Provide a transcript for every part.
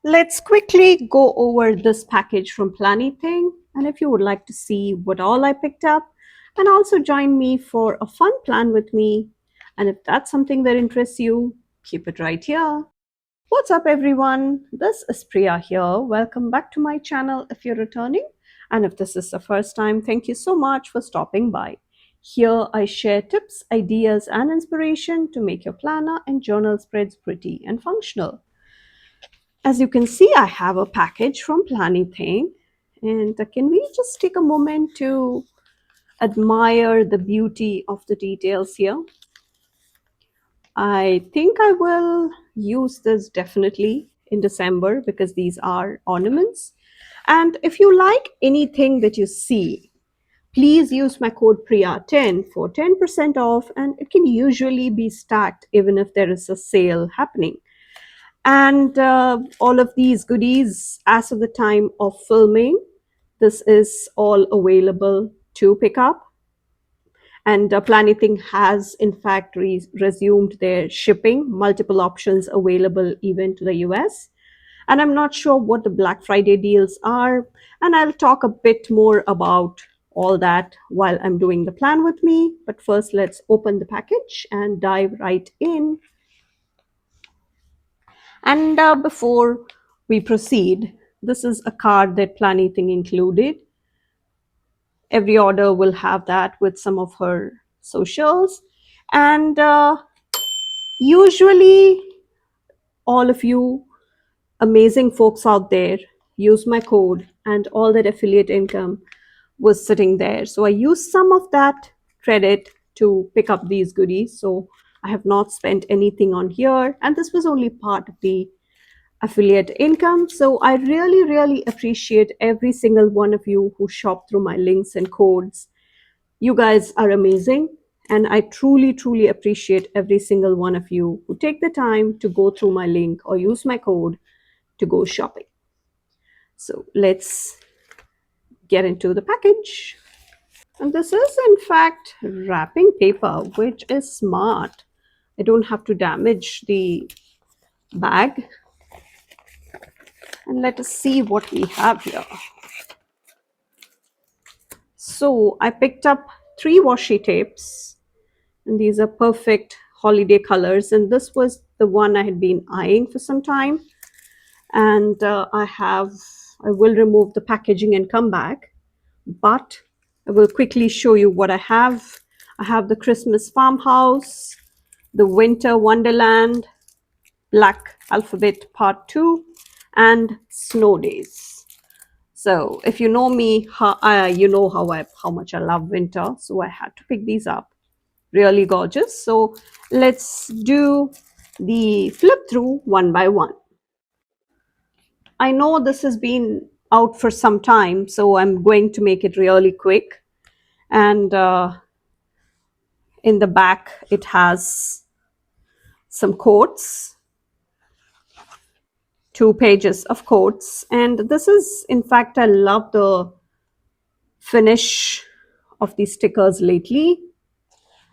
Let's quickly go over this package from Planething, and if you would like to see what all I picked up, and also join me for a fun plan with me, and if that's something that interests you, keep it right here. What's up, everyone? This is Priya here. Welcome back to my channel if you're returning, and if this is the first time, thank you so much for stopping by. Here I share tips, ideas, and inspiration to make your planner and journal spreads pretty and functional. As you can see, I have a package from Planething. And can we just take a moment to admire the beauty of the details here? I think I will use this definitely in December because these are ornaments. And if you like anything that you see, please use my code PRIYA10 for 10% off, and it can usually be stacked even if there is a sale happening. And all of these goodies, as of the time of filming, this is all available to pick up. And Planething has in fact resumed their shipping, multiple options available even to the US. And I'm not sure what the Black Friday deals are, and I'll talk a bit more about all that while I'm doing the plan with me. But first, let's open the package and dive right in. And before we proceed, this is a card that Planething included. Every order will have that with some of her socials. And usually, all of you amazing folks out there use my code, and all that affiliate income was sitting there. So I used some of that credit to pick up these goodies. So I have not spent anything on here. And this was only part of the affiliate income. So I really, really appreciate every single one of you who shop through my links and codes. You guys are amazing. And I truly, truly appreciate every single one of you who take the time to go through my link or use my code to go shopping. So let's get into the package. And this is in fact wrapping paper, which is smart. I don't have to damage the bag. And let us see what we have here. So I picked up 3 washi tapes, and these are perfect holiday colors. And this was the one I had been eyeing for some time. And I will remove the packaging and come back, but I will quickly show you what I have. I have the Christmas Farmhouse, the Winter Wonderland, Black Alphabet Part 2, and Snow Days. So if you know me, you know how much I love winter. So I had to pick these up. Really gorgeous. So let's do the flip through one by one. I know this has been out for some time, so I'm going to make it really quick. And in the back, it has some quotes, 2 pages of quotes. And this is, in fact, I love the finish of the stickers lately.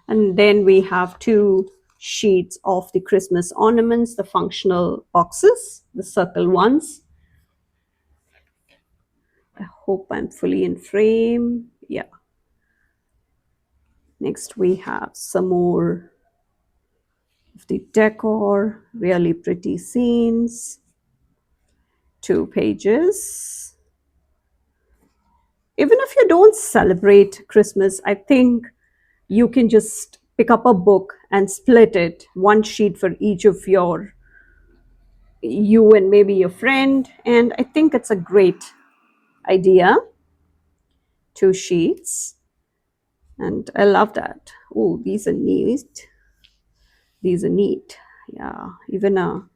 And then we have 2 sheets of the Christmas ornaments, the functional boxes, the circle ones. I hope I'm fully in frame. Yeah. Next, we have some more of the decor, really pretty scenes. 2 pages. Even if you don't celebrate Christmas, I think you can just pick up a book and split it, 1 sheet for each of you and maybe your friend. And I think it's a great idea. 2 sheets. And I love that. Oh, these are neat. These are neat. Yeah, even a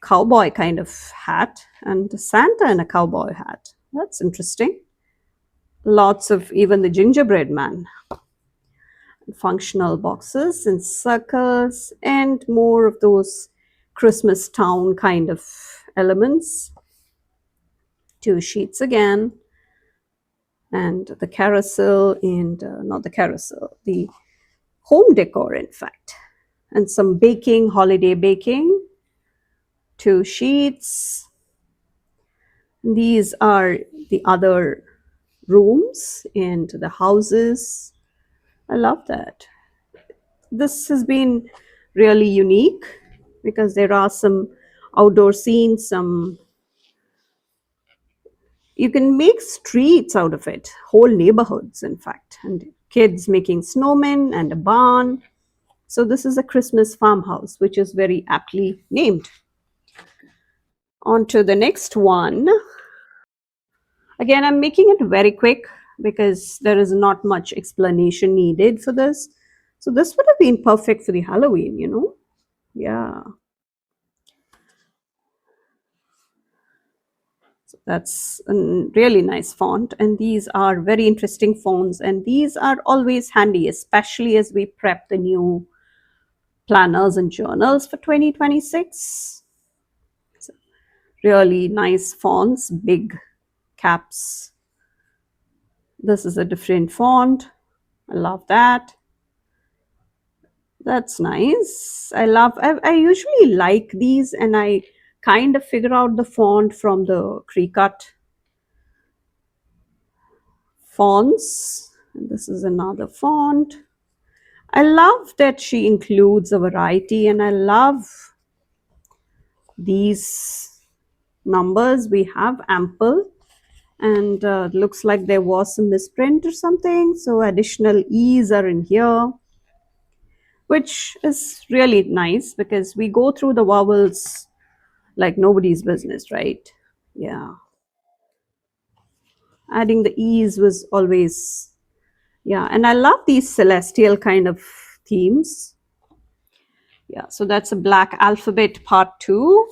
cowboy kind of hat, and Santa in a cowboy hat. That's interesting. Lots of even the gingerbread man. Functional boxes and circles, and more of those Christmas town kind of elements. 2 sheets again. And the carousel, and not the carousel, the home decor, in fact. And some baking, holiday baking. two sheets. These are the other rooms and the houses. I love that. This has been really unique because there are some outdoor scenes, some you can make streets out of it, whole neighborhoods, in fact, and kids making snowmen and a barn. So, this is a Christmas farmhouse, which is very aptly named. On to the next one. Again, I'm making it very quick because there is not much explanation needed for this. So, this would have been perfect for the Halloween, you know? Yeah, that's a really nice font. And these are very interesting fonts. And these are always handy, especially as we prep the new planners and journals for 2026. Really nice fonts, big caps. This is a different font. I love that. That's nice. I usually like these and I kind of figure out the font from the Cricut fonts. And this is another font. I love that she includes a variety and I love these numbers. We have ample and looks like there was some misprint or something. So additional E's are in here, which is really nice because we go through the vowels like nobody's business, right? Yeah. Adding the E's was always, yeah. And I love these celestial kind of themes. Yeah. So that's a black alphabet part two.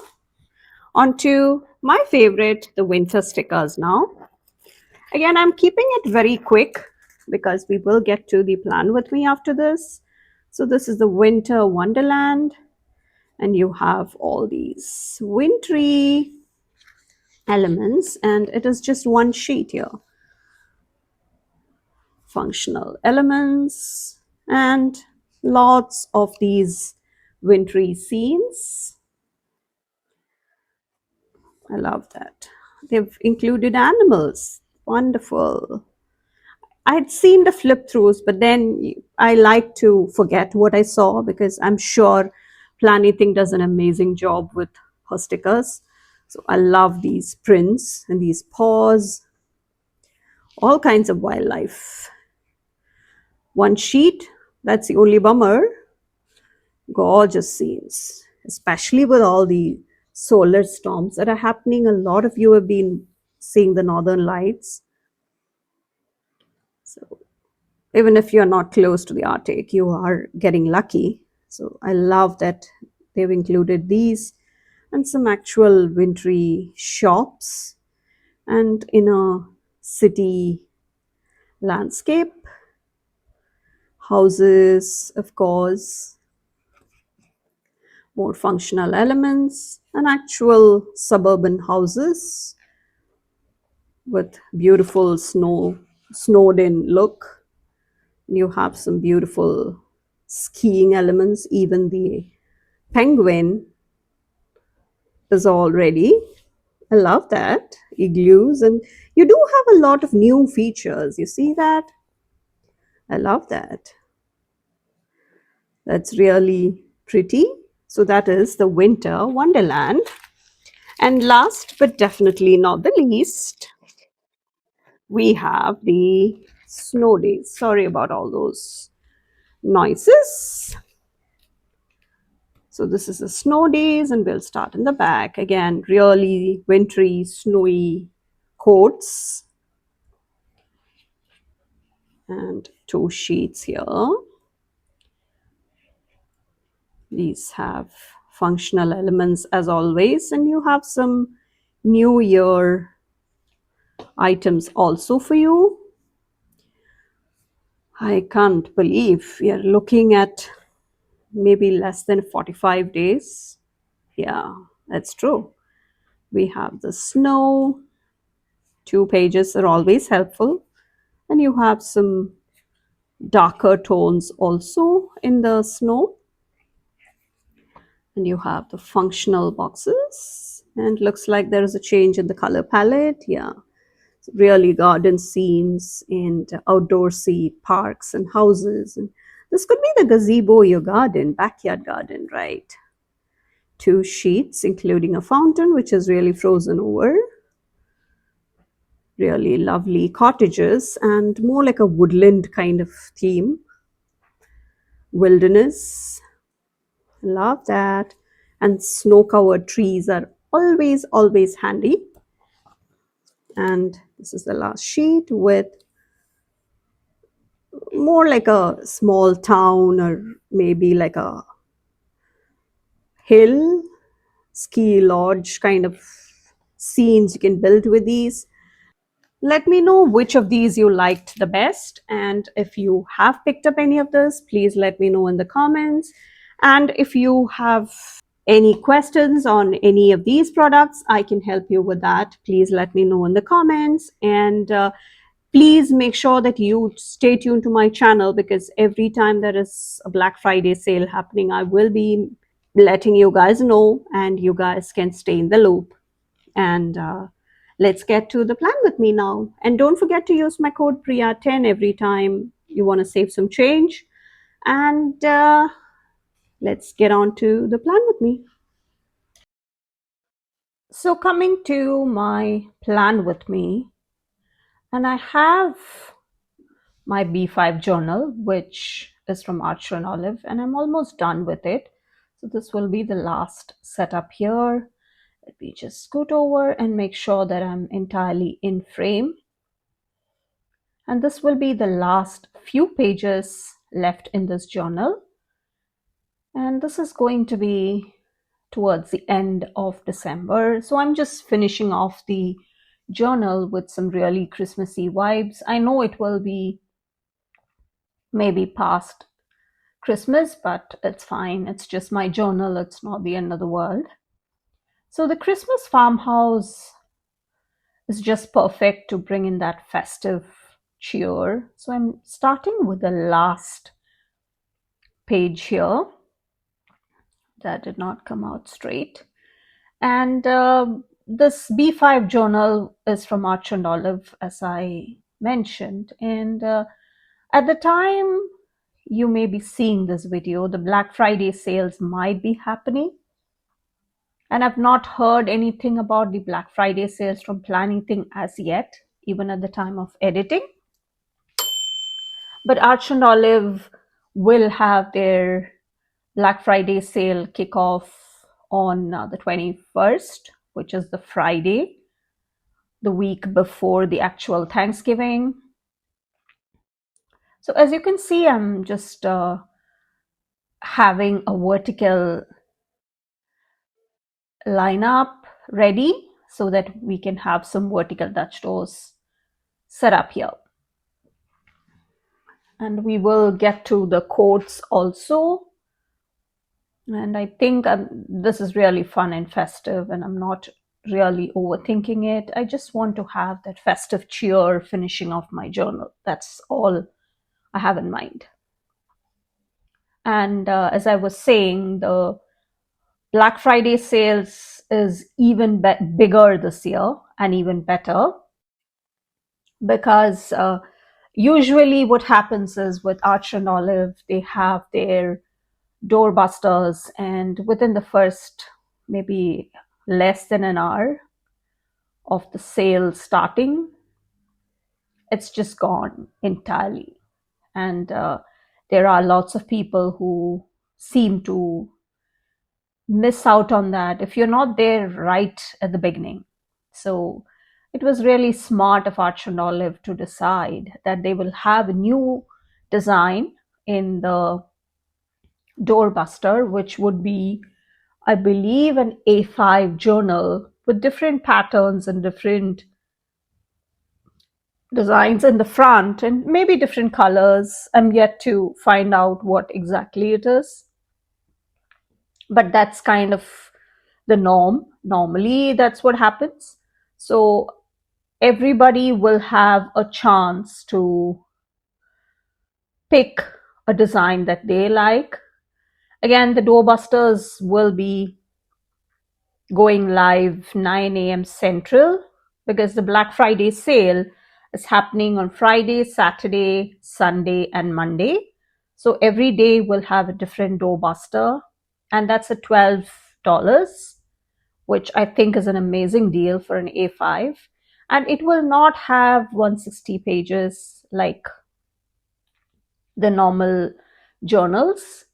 On to my favorite, the winter stickers now. Again, I'm keeping it very quick because we will get to the plan with me after this. So this is the winter wonderland and you have all these wintry elements and it is just one sheet here. Functional elements and lots of these wintry scenes. I love that. They've included animals. Wonderful. I had seen the flip throughs, but then I like to forget what I saw because I'm sure Planything does an amazing job with her stickers. So I love these prints and these paws, all kinds of wildlife. One sheet, that's the only bummer. Gorgeous scenes, especially with all the solar storms that are happening. A lot of you have been seeing the northern lights. So even if you're not close to the Arctic, you are getting lucky. So I love that they've included these and some actual wintry shops and in a city landscape, houses, of course, more functional elements, and actual suburban houses with beautiful snowed in look. You have some beautiful skiing elements. Even the penguin is all ready. I love that. Igloos, and you do have a lot of new features. You see that? I love that. That's really pretty. So that is the winter wonderland. And last but definitely not the least, we have the snow days. Sorry about all those noises. So this is the snow days and we'll start in the back. Again, really wintry, snowy coats. And two sheets here. These have functional elements as always, and you have some New Year items also for you. I can't believe we are looking at maybe less than 45 days. Yeah, that's true. We have the snow. 2 pages are always helpful. And you have some darker tones also in the snow. And you have the functional boxes, and looks like there is a change in the color palette. Yeah, really garden scenes and outdoorsy parks and houses. And this could be the gazebo, your garden, backyard garden, right? Two sheets, including a fountain, which is really frozen over. Really lovely cottages and more like a woodland kind of theme. Wilderness, love that. And snow covered trees are always, always handy. And this is the last sheet with more like a small town or maybe like a hill ski lodge kind of scenes you can build with these. Let me know which of these you liked the best, and if you have picked up any of this, please let me know in the comments. And if you have any questions on any of these products, I can help you with that. Please let me know in the comments. And please make sure that you stay tuned to my channel, because every time there is a Black Friday sale happening, I will be letting you guys know, and you guys can stay in the loop. And let's get to the plan with me now. And don't forget to use my code Priya10 every time you want to save some change. And let's get on to the plan with me. So, coming to my plan with me, and I have my B5 journal, which is from Archer and Olive, and I'm almost done with it. So, this will be the last setup here. Let me just scoot over and make sure that I'm entirely in frame. And this will be the last few pages left in this journal. And this is going to be towards the end of December. So I'm just finishing off the journal with some really Christmassy vibes. I know it will be maybe past Christmas, but it's fine. It's just my journal. It's not the end of the world. So the Christmas farmhouse is just perfect to bring in that festive cheer. So I'm starting with the last page here. That did not come out straight. And this B5 journal is from Arch and Olive, as I mentioned. And at the time you may be seeing this video, the Black Friday sales might be happening. And I've not heard anything about the Black Friday sales from Planything as yet, even at the time of editing. But Arch and Olive will have their Black Friday sale kick off on the 21st, which is the Friday, the week before the actual Thanksgiving. So as you can see, I'm just having a vertical lineup ready so that we can have some vertical Dutch doors set up here. And we will get to the quotes also. And I think this is really fun and festive, and I'm not really overthinking it. I just want to have that festive cheer finishing off my journal. That's all I have in mind. And as I was saying, the Black Friday sales is even bigger this year and even better, because usually what happens is with Arch and Olive, they have their doorbusters, and within the first maybe less than an hour of the sale starting, it's just gone entirely. And there are lots of people who seem to miss out on that if you're not there right at the beginning. So it was really smart of Arch and Olive to decide that they will have a new design in the doorbuster, which would be, I believe, an A5 journal with different patterns and different designs in the front and maybe different colors. I'm yet to find out what exactly it is. But that's kind of the norm. Normally, that's what happens. So everybody will have a chance to pick a design that they like. Again, the doorbusters will be going live 9 a.m. Central because the Black Friday sale is happening on Friday, Saturday, Sunday, and Monday. So every day will have a different doorbuster, and that's at $12, which I think is an amazing deal for an A5. And it will not have 160 pages like the normal journals.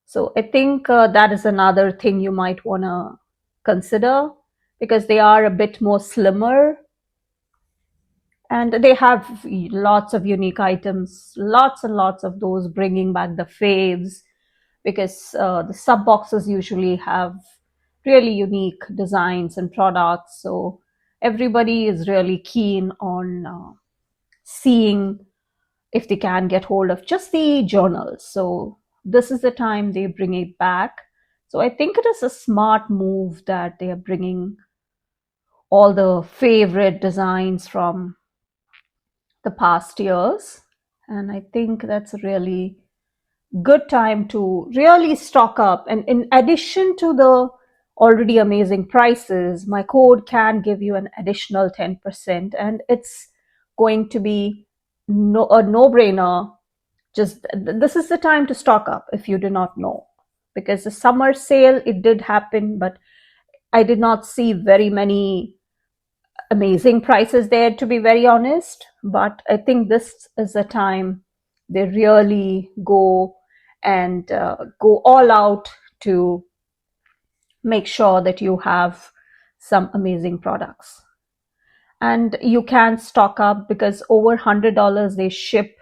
So I think that is another thing you might want to consider because they are a bit more slimmer and they have lots of unique items, lots and lots of those bringing back the faves because the sub boxes usually have really unique designs and products. So everybody is really keen on seeing if they can get hold of just the journals. So this is the time they bring it back. So I think it is a smart move that they are bringing all the favorite designs from the past years. And I think that's a really good time to really stock up. And in addition to the already amazing prices, my code can give you an additional 10%. And it's going to be a no brainer. Just this is the time to stock up if you do not know. Because the summer sale, it did happen, but I did not see very many amazing prices there, to be very honest. But I think this is the time they really go and go all out to make sure that you have some amazing products. And you can stock up because over $100 they ship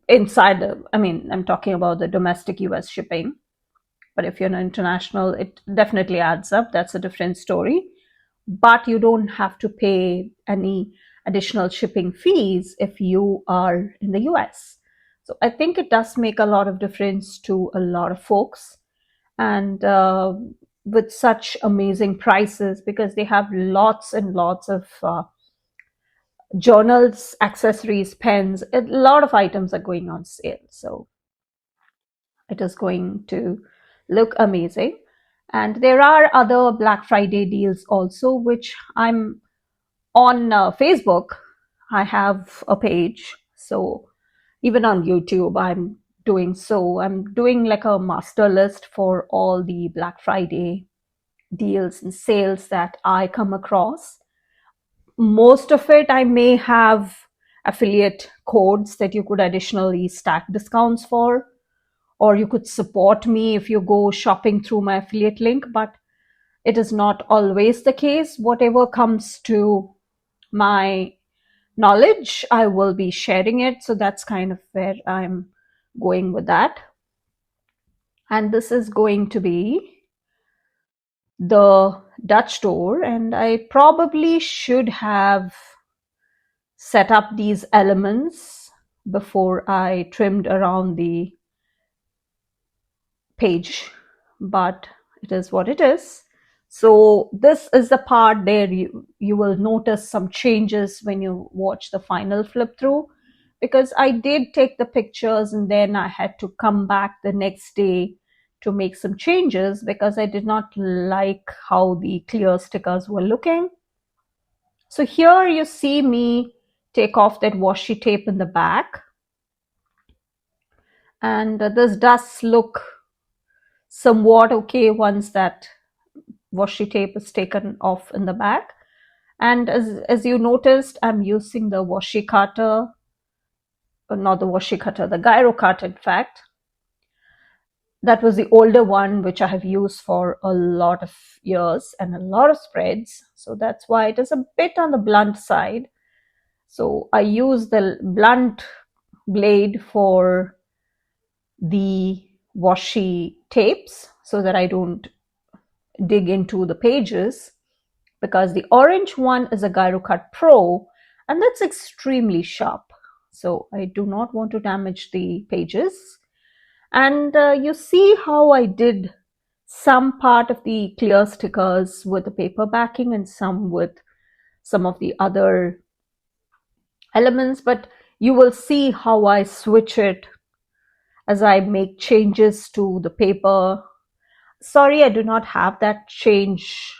inside I mean, I'm talking about the domestic US shipping. But if you're an international, it definitely adds up. That's a different story. But you don't have to pay any additional shipping fees if you are in the US. So I think it does make a lot of difference to a lot of folks. And with such amazing prices, because they have lots and lots of journals, accessories, pens, a lot of items are going on sale. So it is going to look amazing. And there are other Black Friday deals also, which I'm on Facebook. I have a page. So even on YouTube, I'm doing like a master list for all the Black Friday deals and sales that I come across. Most of it, I may have affiliate codes that you could additionally stack discounts for, or you could support me if you go shopping through my affiliate link, but it is not always the case. Whatever comes to my knowledge, I will be sharing it. So that's kind of where I'm going with that. And this is going to be the Dutch door, and I probably should have set up these elements before I trimmed around the page, but it is what it is. So this is the part there you will notice some changes when you watch the final flip through, because I did take the pictures and then I had to come back the next day to make some changes because I did not like how the clear stickers were looking. So here you see me take off that washi tape in the back, and this does look somewhat okay once that washi tape is taken off in the back. And as you noticed, I'm using the washi cutter, not the washi cutter, the gyro cutter, in fact. That was the older one, which I have used for a lot of years and a lot of spreads. So that's why it is a bit on the blunt side. So I use the blunt blade for the washi tapes so that I don't dig into the pages, because the orange one is a Gyro Cut Pro and that's extremely sharp. So I do not want to damage the pages. And you see how I did some part of the clear stickers with the paper backing and some with some of the other elements, but you will see how I switch it as I make changes to the paper. Sorry, I do not have that change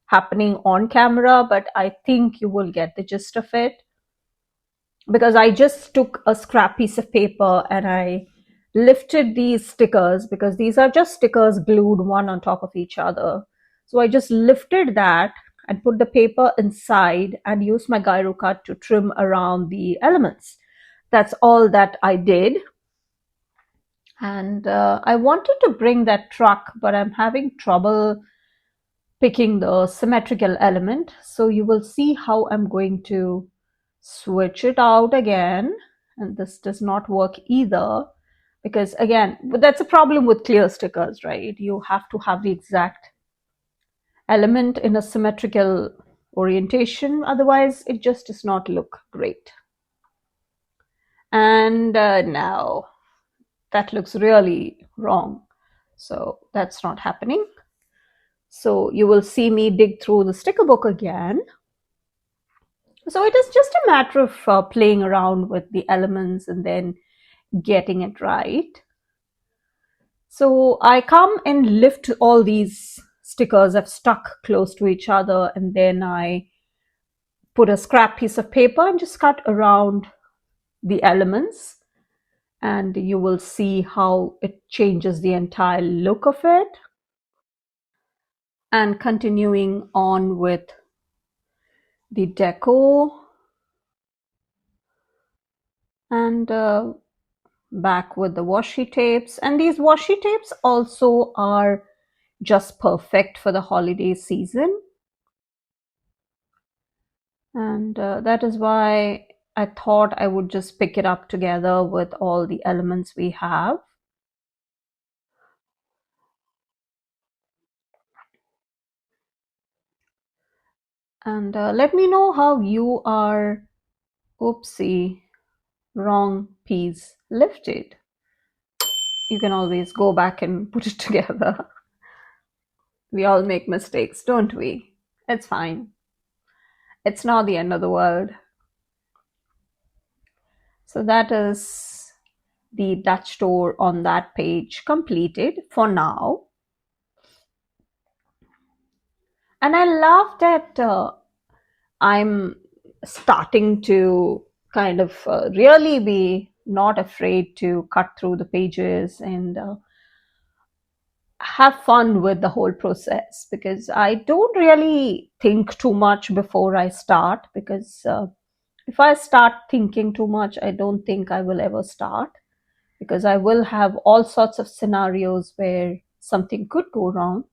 happening on camera, but I think you will get the gist of it, because I just took a scrap piece of paper and I lifted these stickers, because these are just stickers glued one on top of each other. So I just lifted that and put the paper inside and used my gyro cut to trim around the elements. That's all that I did. And I wanted to bring that truck, but I'm having trouble picking the symmetrical element. So you will see how I'm going to switch it out again. And this does not work either, because again, but that's a problem with clear stickers, right? You have to have the exact element in a symmetrical orientation. Otherwise, it just does not look great. And now that looks really wrong. So that's not happening. So you will see me dig through the sticker book again. So it is just a matter of playing around with the elements and then getting it right. So I come and lift all these stickers I've stuck close to each other, and then I put a scrap piece of paper and just cut around the elements, and you will see how it changes the entire look of it. And continuing on with the deco, and back with the washi tapes. And these washi tapes also are just perfect for the holiday season. And that is why I thought I would just pick it up together with all the elements we have. And let me know how you are. Oopsie, wrong piece lifted. You can always go back and put it together. We all make mistakes, don't we? It's fine. It's not the end of the world. So that is the Dutch door on that page completed for now. And I love that I'm starting to kind of really be not afraid to cut through the pages and have fun with the whole process, because I don't really think too much before I start, because if I start thinking too much, I don't think I will ever start, because I will have all sorts of scenarios where something could go wrong.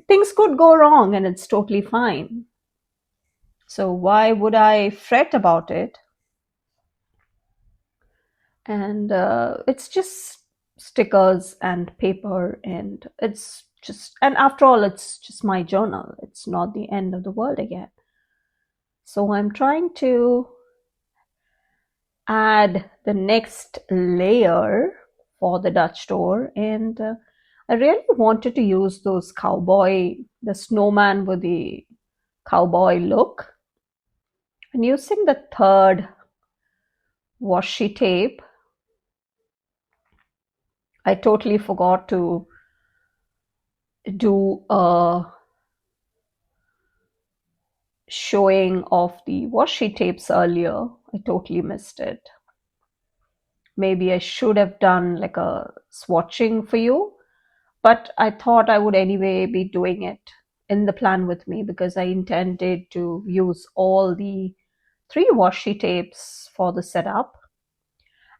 Things could go wrong and it's totally fine. So why would I fret about it? And it's just stickers and paper, and it's just, and after all, it's just my journal. It's not the end of the world again. So I'm trying to add the next layer for the Dutch door, and I really wanted to use those the snowman with the cowboy look. And using the third washi tape, I totally forgot to do a showing of the washi tapes earlier. I totally missed it. Maybe I should have done like a swatching for you, but I thought I would anyway be doing it in the plan with me, because I intended to use all the three washi tapes for the setup.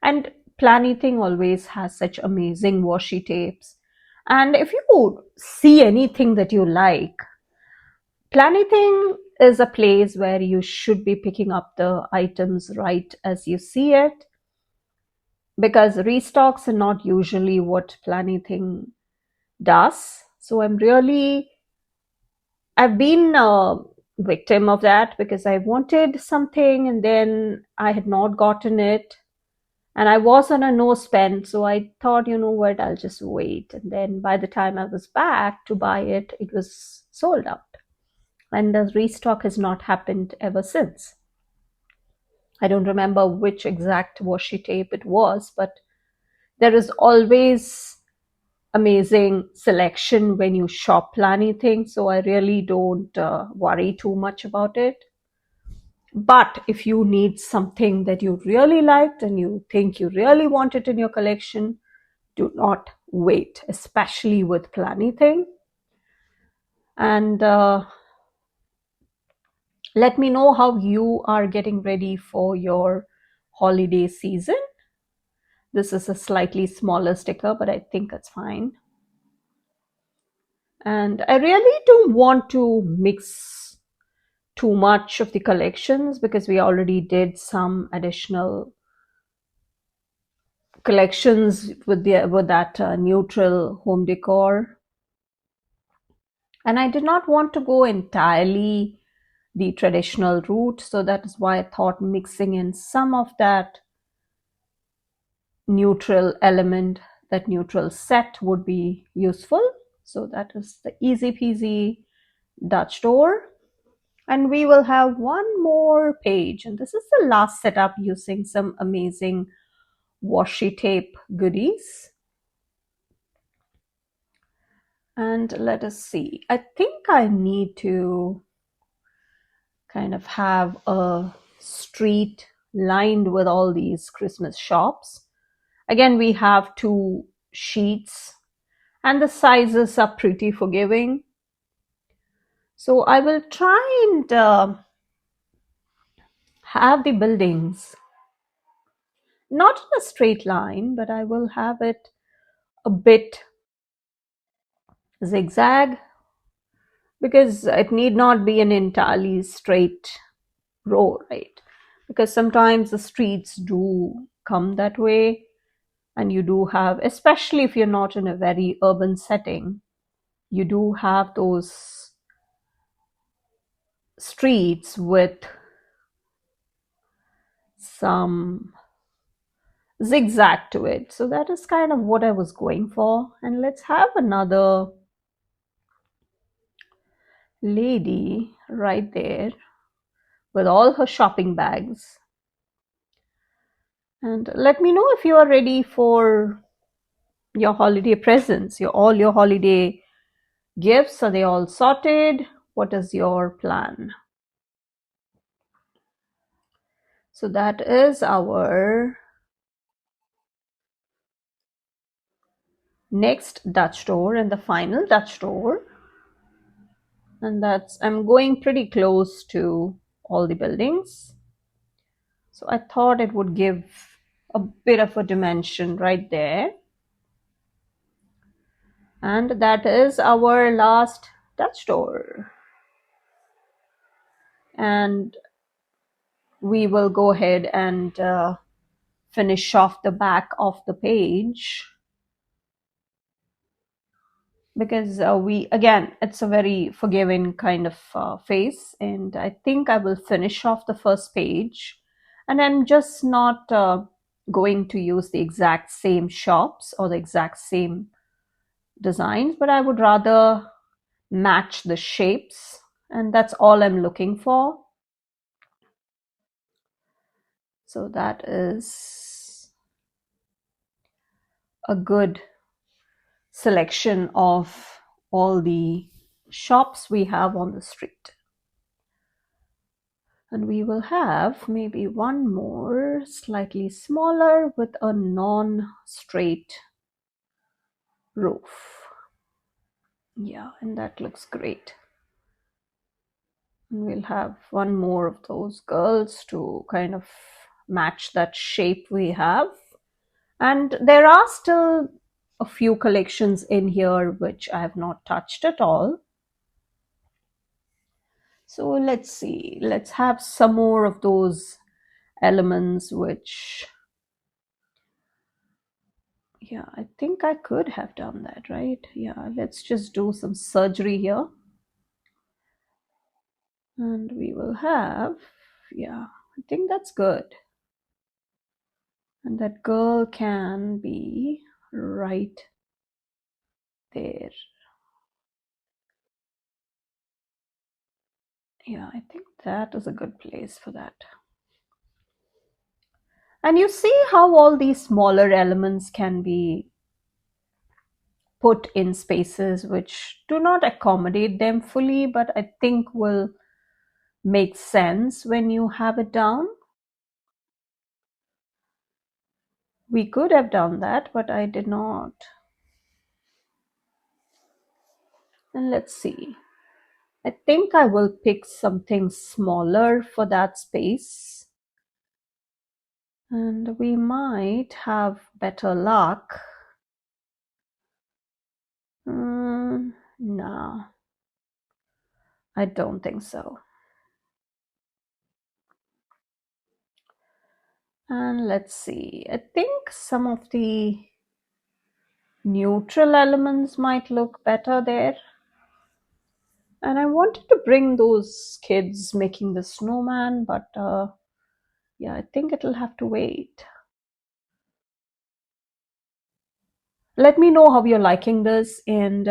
And Planything always has such amazing washi tapes. And if you see anything that you like, Planything is a place where you should be picking up the items right as you see it, because restocks are not usually what Planything does. So I've been a victim of that, because I wanted something and then I had not gotten it. And I was on a no spend, so I thought, you know what, I'll just wait. And then by the time I was back to buy it, it was sold out. And the restock has not happened ever since. I don't remember which exact washi tape it was, but There is always amazing selection when you shop planning things, so I really don't worry too much about it. But if you need something that you really liked and you think you really want it in your collection, do not wait, especially with planning thing. And let me know how you are getting ready for your holiday season. This is a slightly smaller sticker, but I think it's fine. And I really don't want to mix too much of the collections because we already did some additional collections with that neutral home decor, and I did not want to go entirely the traditional route, so that is why I thought mixing in some of that neutral element, that neutral set would be useful. So that is the easy peasy Dutch door. And we will have one more page, and this is the last setup using some amazing washi tape goodies. And let us see. I think I need to kind of have a street lined with all these Christmas shops. Again, we have two sheets and the sizes are pretty forgiving. So I will try and have the buildings not in a straight line, but I will have it a bit zigzag because it need not be an entirely straight row, right? Because sometimes the streets do come that way, and you do have, especially if you're not in a very urban setting, you do have those streets with some zigzag to it. So that is kind of what I was going for. And let's have another lady right there with all her shopping bags. And let me know if you are ready for your holiday presents, all your holiday gifts. Are they all sorted? What is your plan? So that is our next Dutch door and the final Dutch door. And that's, I'm going pretty close to all the buildings. So I thought it would give a bit of a dimension right there. And that is our last Dutch door. And we will go ahead and finish off the back of the page because we, again, it's a very forgiving kind of face, and I think I will finish off the first page, and I'm just not going to use the exact same shops or the exact same designs, but I would rather match the shapes, and that's all I'm looking for. So that is a good selection of all the shops we have on the street. And we will have maybe one more slightly smaller with a non-straight roof. Yeah, and that looks great. And we'll have one more of those girls to kind of match that shape we have. And there are still a few collections in here which I have not touched at all. So let's see, let's have some more of those elements which, yeah, I think I could have done that, right? Yeah, let's just do some surgery here. And we will have, yeah, I think that's good. And that girl can be right there. Yeah, I think that is a good place for that. And you see how all these smaller elements can be put in spaces which do not accommodate them fully, but I think will make sense when you have it down. We could have done that, but I did not. And let's see. I think I will pick something smaller for that space. And we might have better luck. No, I don't think so. And let's see. I think some of the neutral elements might look better there. And I wanted to bring those kids making the snowman, but yeah, I think it'll have to wait. Let me know how you're liking this, and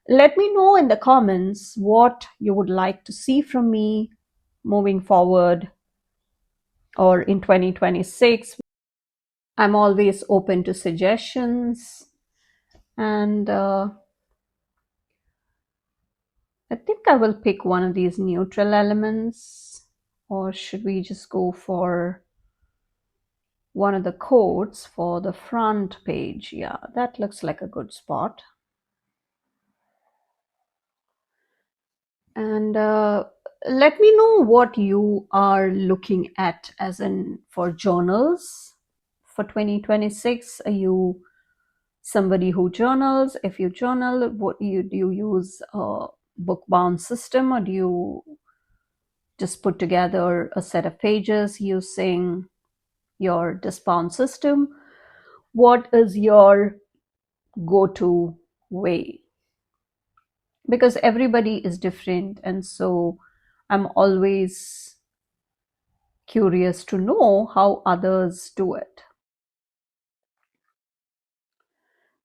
let me know in the comments what you would like to see from me moving forward or in 2026. I'm always open to suggestions, and I think I will pick one of these neutral elements, or should we just go for one of the quotes for the front page? Yeah, that looks like a good spot. And let me know what you are looking at as in for journals for 2026. Are you somebody who journals? If you journal, what do you use a book bound system, or do you just put together a set of pages using your disbound system? What is your go-to way? Because everybody is different, and so I'm always curious to know how others do it.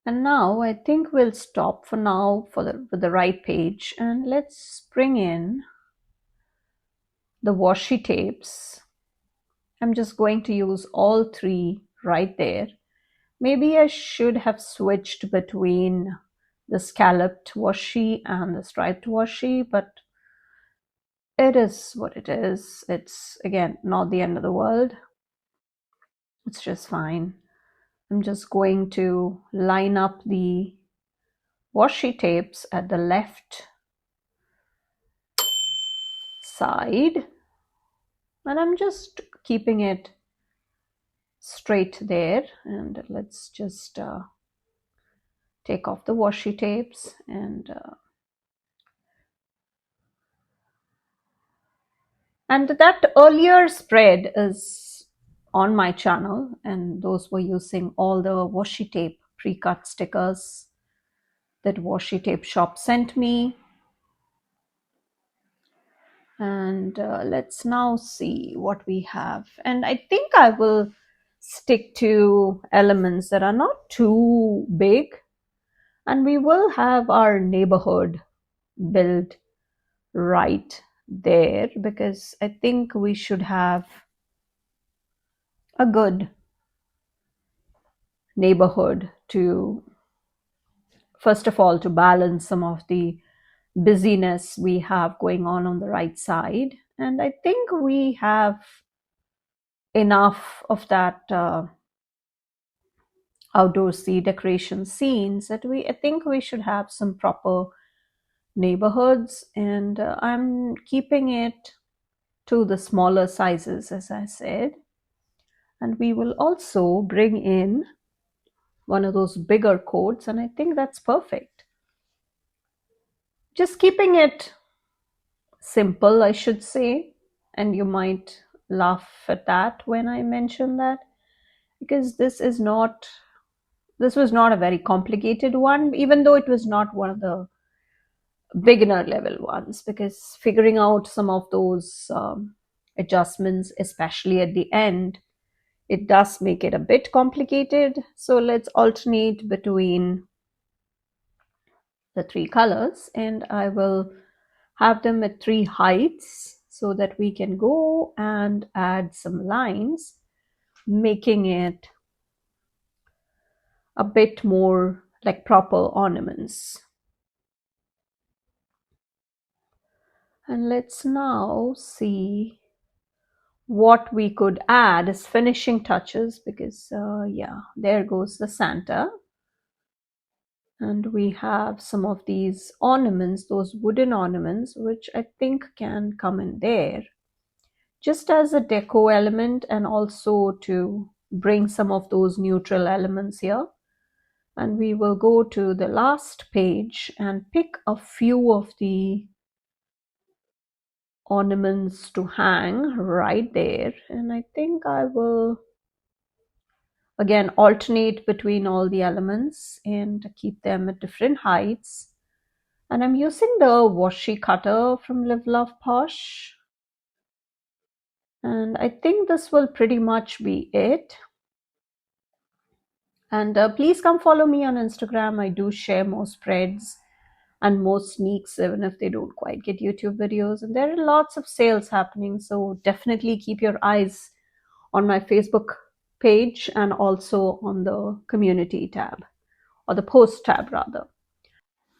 And now I think we'll stop for now for the right page, and let's bring in the washi tapes. I'm just going to use all three right there. Maybe I should have switched between the scalloped washi and the striped washi, but it is what it is. It's, again, not the end of the world. It's just fine. I'm just going to line up the washi tapes at the left side, and I'm just keeping it straight there. And let's just take off the washi tapes, and that earlier spread is on my channel, and those were using all the washi tape pre-cut stickers that washi tape shop sent me. And let's now see what we have. And I think I will stick to elements that are not too big, and we will have our neighborhood built right there, because I think we should have a good neighborhood to, first of all, to balance some of the busyness we have going on the right side. And I think we have enough of that outdoorsy decoration scenes that I think we should have some proper neighborhoods. And I'm keeping it to the smaller sizes, as I said. And we will also bring in one of those bigger coats, and I think that's perfect. Just keeping it simple, I should say. And you might laugh at that when I mention that, because this was not a very complicated one, even though it was not one of the beginner level ones, because figuring out some of those adjustments, especially at the end, it does make it a bit complicated. So let's alternate between the three colors, and I will have them at three heights so that we can go and add some lines making it a bit more like proper ornaments. And let's now see what we could add as finishing touches, because yeah, there goes the Santa. And we have some of these ornaments, those wooden ornaments, which I think can come in there just as a deco element, and also to bring some of those neutral elements here. And we will go to the last page and pick a few of the ornaments to hang right there. And I think I will again alternate between all the elements and keep them at different heights. And I'm using the washi cutter from Live Love Posh. And I think this will pretty much be it. And please come follow me on Instagram. I do share more spreads and more sneaks, even if they don't quite get YouTube videos. And there are lots of sales happening. So definitely keep your eyes on my Facebook page and also on the community tab, or the post tab rather.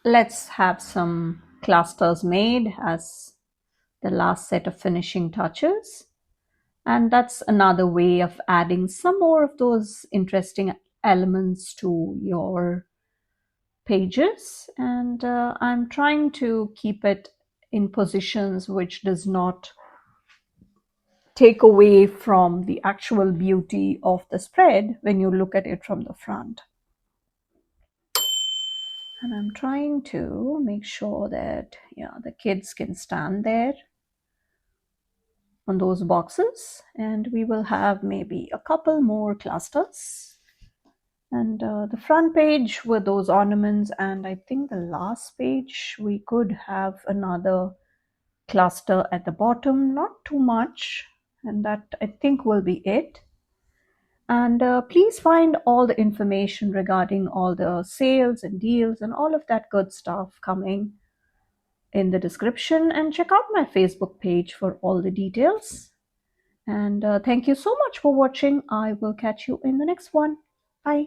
Let's have some clusters made as the last set of finishing touches. And that's another way of adding some more of those interesting elements to your pages. And I'm trying to keep it in positions which does not take away from the actual beauty of the spread when you look at it from the front. And I'm trying to make sure that, yeah, the kids can stand there on those boxes. And we will have maybe a couple more clusters. And the front page with those ornaments, and I think the last page we could have another cluster at the bottom, not too much, and that I think will be it. And please find all the information regarding all the sales and deals and all of that good stuff coming in the description, and check out my Facebook page for all the details. And thank you so much for watching. I will catch you in the next one. Bye.